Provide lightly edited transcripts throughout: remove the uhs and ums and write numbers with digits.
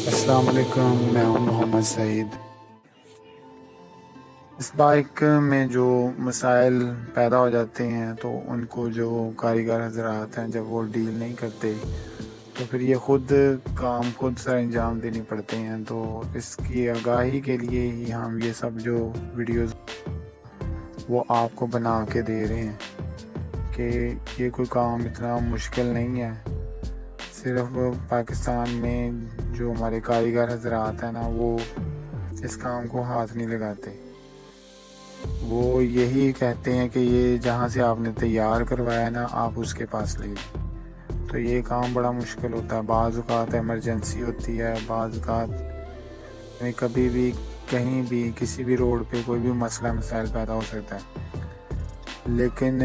अस्सलाम वालेकुम, मैं हूं मोहम्मद सईद। इस बाइक में जो मसाइल पैदा हो जाते हैं तो उनको जो कारीगर हज़रात हैं जब वो डील नहीं करते तो फिर ये ख़ुद काम खुद सर अंजाम देने पड़ते हैं। तो इसकी आगाही के लिए ही हम ये सब जो वीडियोस वो आपको बना के दे रहे हैं कि ये कोई काम इतना मुश्किल नहीं है। सिर्फ पाकिस्तान में जो हमारे कारीगर हज़रात हैं ना, वो इस काम को हाथ नहीं लगाते। वो यही कहते हैं कि ये जहाँ से आपने तैयार करवाया ना, आप उसके पास ले जाएं। तो ये काम बड़ा मुश्किल होता है। बाज़ औक़ात इमरजेंसी होती है, बाज़ औक़ात में कभी भी कहीं भी किसी भी रोड पे कोई भी मसला मसाइल पैदा हो सकता है। लेकिन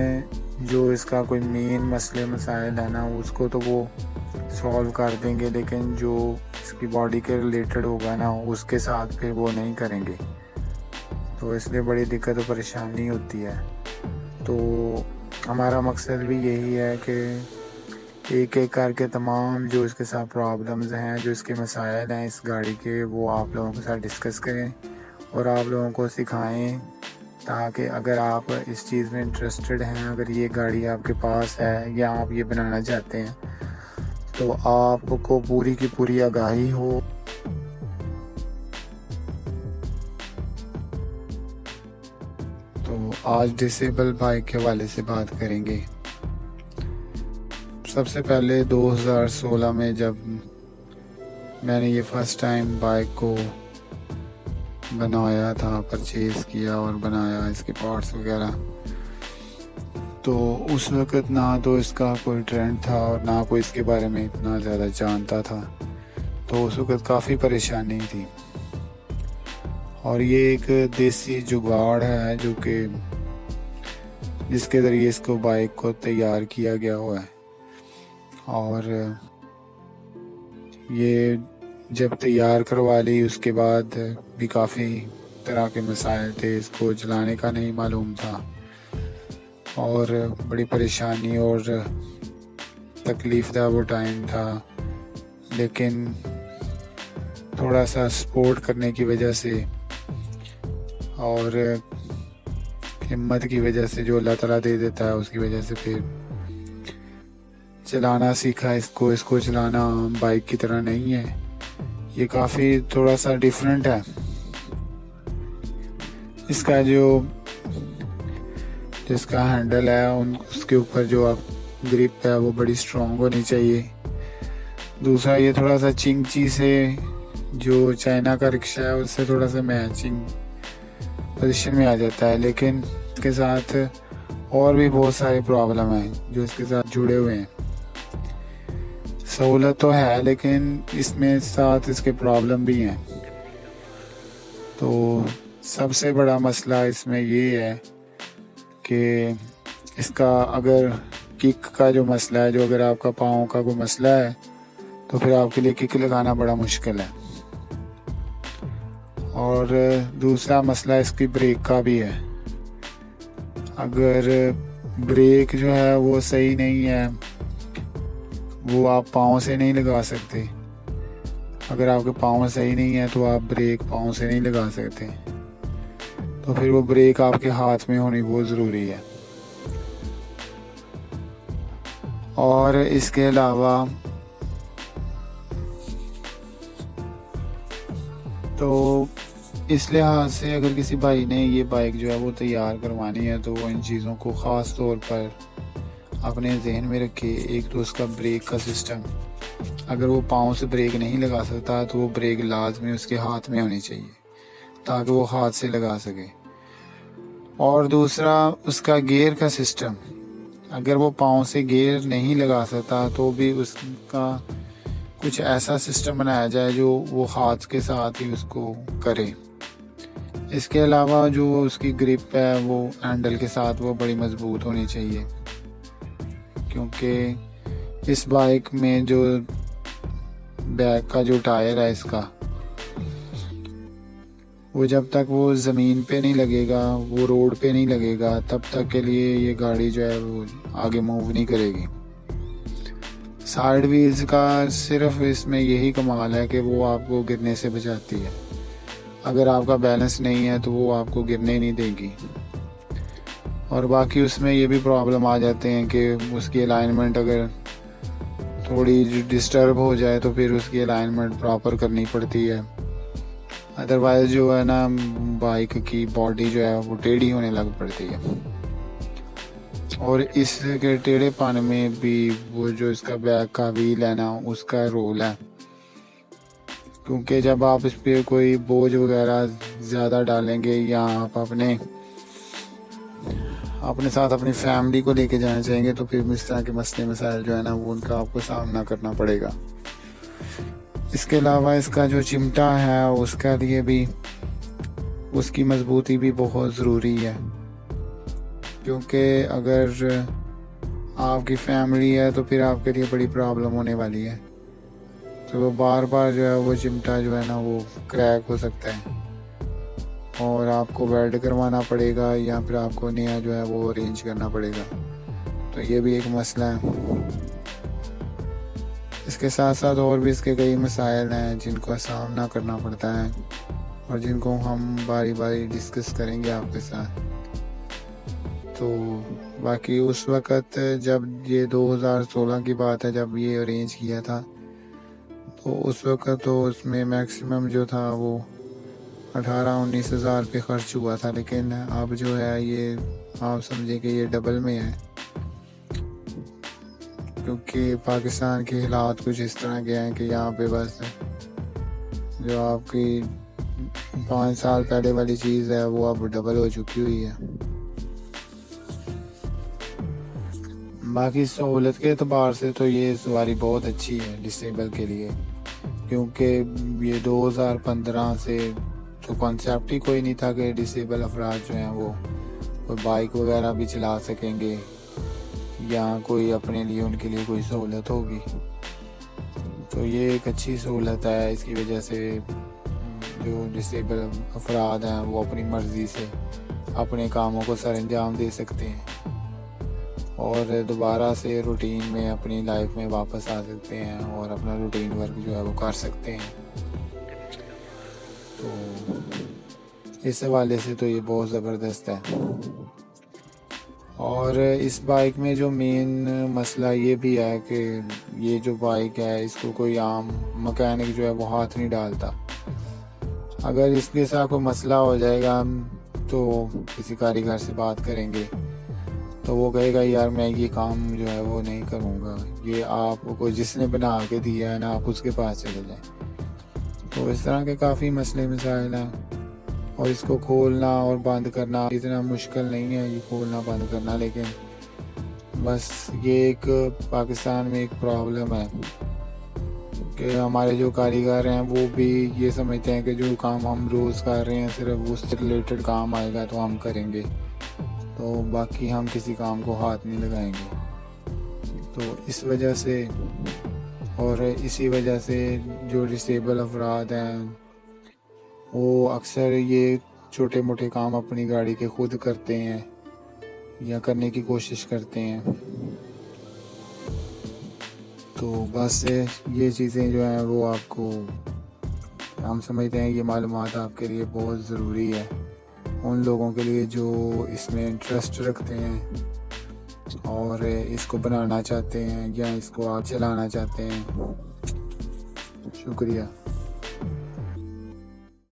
जो इसका कोई मेन मसले मसाइल है ना, उसको तो वो सॉल्व कर देंगे, लेकिन जो इसकी बॉडी के रिलेटेड होगा ना, उसके साथ फिर वो नहीं करेंगे। तो इसलिए बड़ी दिक्कत और परेशानी होती है। तो हमारा मकसद भी यही है कि एक एक करके तमाम जो इसके साथ प्रॉब्लम्स हैं, जो इसके मसाइल हैं इस गाड़ी के, वो आप लोगों के साथ डिस्कस करें और आप लोगों को सिखाएं, ताकि अगर आप इस चीज़ में इंटरेस्टेड हैं, अगर ये गाड़ी आपके पास है या आप ये बनाना चाहते हैं, तो आपको पूरी की पूरी आगाही हो। तो आज डिसेबल बाइक के हवाले से बात करेंगे। सबसे पहले 2016 में जब मैंने ये फ़र्स्ट टाइम बाइक को बनाया था, परचेज़ किया और बनाया इसके पार्ट्स वगैरह, तो उस वक़्त ना तो इसका कोई ट्रेंड था और ना कोई इसके बारे में इतना ज़्यादा जानता था। तो उस वक़्त काफ़ी परेशानी थी। और ये एक देसी जुगाड़ है जो कि जिसके ज़रिए इसको बाइक को तैयार किया गया हुआ है। और ये जब तैयार करवा ली उसके बाद भी काफ़ी तरह के मसाइल थे। इसको चलाने का नहीं मालूम था और बड़ी परेशानी और तकलीफ़ का वो टाइम था। लेकिन थोड़ा सा सपोर्ट करने की वजह से और हिम्मत की वजह से जो अल्लाह ताला दे देता है, उसकी वजह से फिर चलाना सीखा। इसको चलाना बाइक की तरह नहीं है, ये काफ़ी थोड़ा सा डिफरेंट है। इसका जिसका हैंडल है उसके ऊपर जो आप ग्रिप है वो बड़ी स्ट्रॉन्ग होनी चाहिए। दूसरा, ये थोड़ा सा चिंची से जो चाइना का रिक्शा है उससे थोड़ा सा मैचिंग पोजीशन में आ जाता है। लेकिन इसके साथ और भी बहुत सारी प्रॉब्लम है जो इसके साथ जुड़े हुए हैं। सहूलत तो है लेकिन इसमें साथ इसके प्रॉब्लम भी हैं। तो सबसे बड़ा मसला इसमें ये है कि इसका अगर किक का जो मसला है, जो अगर आपका पाँव का कोई मसला है तो फिर आपके लिए किक लगाना बड़ा मुश्किल है। और दूसरा मसला इसकी ब्रेक का भी है। अगर ब्रेक जो है वो सही नहीं है, वो आप पाँव से नहीं लगा सकते। अगर आपके पाँव सही नहीं है तो आप ब्रेक पाँव से नहीं लगा सकते। तो फिर वो ब्रेक आपके हाथ में होनी बहुत ज़रूरी है। और इसके अलावा तो इस लिहाज से अगर किसी भाई ने ये बाइक जो है वो तैयार करवानी है तो वो इन चीज़ों को ख़ास तौर पर अपने जहन में रखे। एक तो उसका ब्रेक का सिस्टम, अगर वो पाँव से ब्रेक नहीं लगा सकता तो वो ब्रेक लाजमी उसके हाथ में होनी चाहिए ताकि वो हाथ से लगा सके। और दूसरा, उसका गियर का सिस्टम, अगर वो पाँव से गियर नहीं लगा सकता तो भी उसका कुछ ऐसा सिस्टम बनाया जाए जो वो हाथ के साथ ही उसको करे। इसके अलावा जो उसकी ग्रिप है वो हैंडल के साथ वो बड़ी मज़बूत होनी चाहिए, क्योंकि इस बाइक में जो बैक का जो टायर है इसका, वो जब तक वो ज़मीन पे नहीं लगेगा, वो रोड पे नहीं लगेगा, तब तक के लिए ये गाड़ी जो है वो आगे मूव नहीं करेगी। साइड व्हील्स का सिर्फ इसमें यही कमाल है कि वो आपको गिरने से बचाती है। अगर आपका बैलेंस नहीं है तो वो आपको गिरने नहीं देगी। और बाकी उसमें ये भी प्रॉब्लम आ जाते हैं कि उसकी अलाइनमेंट अगर थोड़ी डिस्टर्ब हो जाए तो फिर उसकी अलाइनमेंट प्रॉपर करनी पड़ती है। अदरवाइज जो है ना, बाइक की बॉडी जो है वो टेढ़ी होने लग पड़ती है। और इसके टेढ़ेपन में भी वो जो इसका बैक का व्हील है ना, उसका रोल है। क्योंकि जब आप इस पर कोई बोझ वगैरह ज़्यादा डालेंगे या आप अपने साथ अपनी फैमिली को लेके जाना चाहेंगे तो फिर इस तरह के मसले मसाइल जो है ना वो उनका आपको सामना करना पड़ेगा। इसके अलावा इसका जो चिमटा है उसका लिए भी उसकी मजबूती भी बहुत ज़रूरी है। क्योंकि अगर आपकी फैमिली है तो फिर आपके लिए बड़ी प्रॉब्लम होने वाली है। तो वो बार बार जो है वो चिमटा जो है ना वो क्रैक हो सकता है और आपको वेल्ड करवाना पड़ेगा या फिर आपको नया जो है वो अरेंज करना पड़ेगा। तो ये भी एक मसला है। इसके साथ साथ और भी इसके कई मसाइल हैं जिनको सामना करना पड़ता है और जिनको हम बारी बारी डिस्कस करेंगे आपके साथ। तो बाकी उस वक़्त जब ये 2016 की बात है, जब ये अरेंज किया था, तो उस वक़्त तो उसमें मैक्सिमम जो था वो 18-19 हज़ार पे खर्च हुआ था। लेकिन अब जो है ये आप समझे कि ये डबल में है। क्योंकि पाकिस्तान के हालात कुछ इस तरह के हैं कि यहाँ पे बस जो आपकी 5 साल पहले वाली चीज़ है वो अब डबल हो चुकी हुई है। बाकी सहूलत के अतबार से तो ये सवारी बहुत अच्छी है डिसेबल के लिए। क्योंकि ये 2015 से तो कॉन्सेप्ट ही कोई नहीं था कि डिसेबल अफराद जो हैं वो कोई बाइक वगैरह भी चला सकेंगे या कोई अपने लिए उनके लिए कोई सहूलत होगी। तो ये एक अच्छी सहूलत है। इसकी वजह से जो डिसेबल अफराद हैं वो अपनी मर्ज़ी से अपने कामों को सर अंजाम दे सकते हैं और दोबारा से रूटीन में अपनी लाइफ में वापस आ सकते हैं और अपना रूटीन वर्क जो है वो कर सकते हैं। तो इस हवाले से तो ये बहुत ज़बरदस्त है। और इस बाइक में जो मेन मसला ये भी है कि ये जो बाइक है इसको कोई आम मकैनिक जो है वो हाथ नहीं डालता। अगर इसके साथ कोई मसला हो जाएगा तो किसी कारीगर से बात करेंगे तो वो कहेगा यार मैं ये काम जो है वो नहीं करूँगा, ये आपको जिसने बना के दिया है ना आप उसके पास चले जाएं। तो इस तरह के काफ़ी मसले मसाइल हैं और इसको खोलना और बंद करना इतना मुश्किल नहीं है, ये खोलना बंद करना। लेकिन बस ये एक पाकिस्तान में एक प्रॉब्लम है कि हमारे जो कारीगर हैं वो भी ये समझते हैं कि जो काम हम रोज़ कर रहे हैं सिर्फ उससे रिलेटेड काम आएगा तो हम करेंगे, तो बाकी हम किसी काम को हाथ नहीं लगाएंगे। तो इस वजह से और इसी वजह से जो डिसेबल अफराद हैं वो अक्सर ये छोटे मोटे काम अपनी गाड़ी के खुद करते हैं या करने की कोशिश करते हैं। तो बस ये चीज़ें जो हैं वो आपको हम समझते हैं ये मालूमात आपके लिए बहुत ज़रूरी है उन लोगों के लिए जो इसमें इंटरेस्ट रखते हैं और इसको बनाना चाहते हैं या इसको आप चलाना चाहते हैं। शुक्रिया।